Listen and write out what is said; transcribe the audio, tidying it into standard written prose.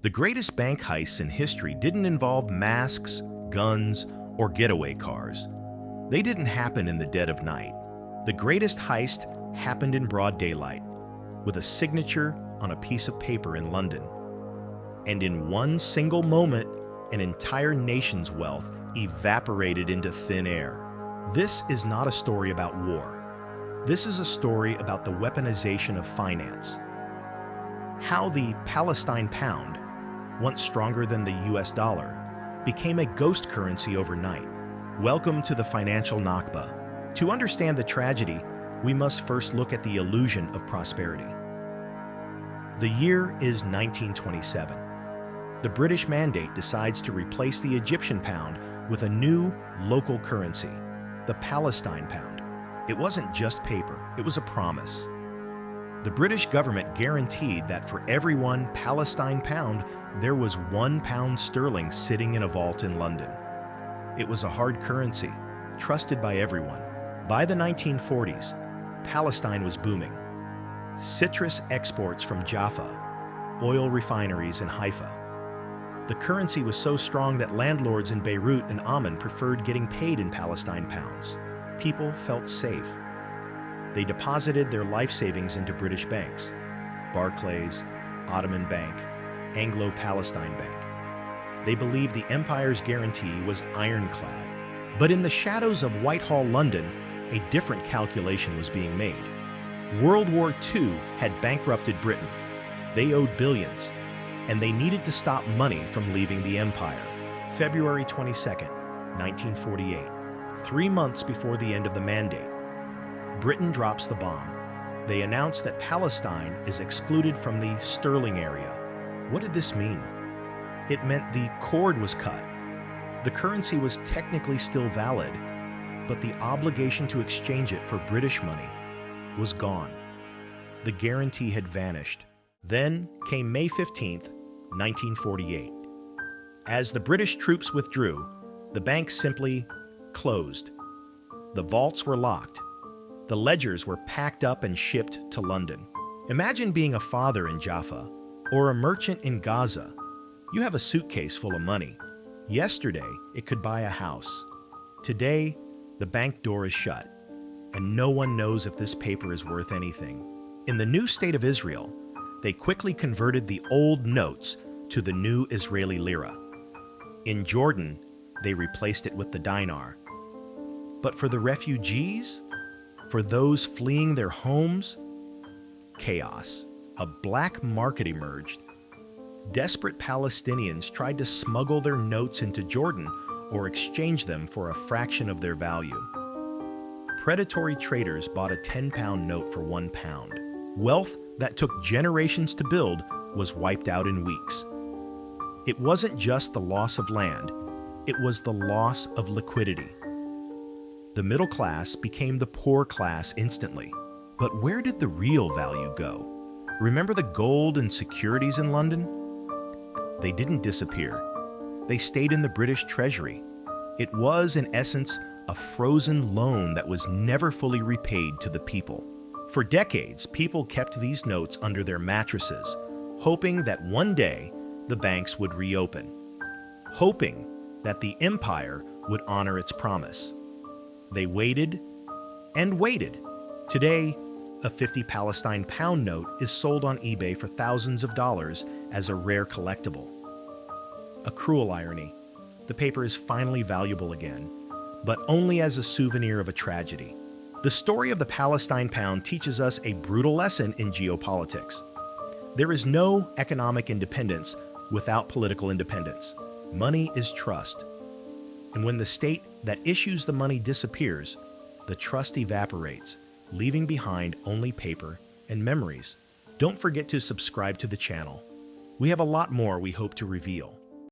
The greatest bank heists in history didn't involve masks, guns, or getaway cars. They didn't happen in the dead of night. The greatest heist happened in broad daylight, with a signature on a piece of paper in London. And in one single moment, an entire nation's wealth evaporated into thin air. This is not a story about war. This is a story about the weaponization of finance. How the Palestine Pound, once stronger than the US dollar, became a ghost currency overnight. Welcome to the financial Nakba. To understand the tragedy, we must first look at the illusion of prosperity. The year is 1927. The British Mandate decides to replace the Egyptian pound with a new local currency, the Palestine Pound. It wasn't just paper, it was a promise. The British government guaranteed that for every one Palestine pound, there was £1 sterling sitting in a vault in London. It was a hard currency, trusted by everyone. By the 1940s, Palestine was booming. Citrus exports from Jaffa, oil refineries in Haifa. The currency was so strong that landlords in Beirut and Amman preferred getting paid in Palestine pounds. People felt safe. They deposited their life savings into British banks: Barclays, Ottoman Bank, Anglo-Palestine Bank. They believed the empire's guarantee was ironclad. But in the shadows of Whitehall, London, a different calculation was being made. World War II had bankrupted Britain. They owed billions, and they needed to stop money from leaving the empire. February 22nd, 1948, 3 months before the end of the mandate, Britain drops the bomb. They announce that Palestine is excluded from the sterling area. What did this mean? It meant the cord was cut. The currency was technically still valid, but the obligation to exchange it for British money was gone. The guarantee had vanished. Then came May 15th, 1948. As the British troops withdrew, the banks simply closed. The vaults were locked. The ledgers were packed up and shipped to London. Imagine being a father in Jaffa or a merchant in Gaza. You have a suitcase full of money. Yesterday, it could buy a house. Today, the bank door is shut, and no one knows if this paper is worth anything. In the new state of Israel, they quickly converted the old notes to the new Israeli lira. In Jordan, they replaced it with the dinar. But for the refugees, for those fleeing their homes, chaos. A black market emerged. Desperate Palestinians tried to smuggle their notes into Jordan or exchange them for a fraction of their value. Predatory traders bought a £10 note for £1. Wealth that took generations to build was wiped out in weeks. It wasn't just the loss of land, it was the loss of liquidity. The middle class became the poor class instantly. But where did the real value go? Remember the gold and securities in London? They didn't disappear. They stayed in the British Treasury. It was, in essence, a frozen loan that was never fully repaid to the people. For decades, people kept these notes under their mattresses, hoping that one day the banks would reopen, hoping that the empire would honor its promise. They waited and waited. Today, a 50 Palestine pound note is sold on eBay for thousands of dollars as a rare collectible. A cruel irony. The paper is finally valuable again, but only as a souvenir of a tragedy. The story of the Palestine Pound teaches us a brutal lesson in geopolitics. There is no economic independence without political independence. Money is trust. And when the state that issues the money disappears, the trust evaporates, leaving behind only paper and memories. Don't forget to subscribe to the channel. We have a lot more we hope to reveal.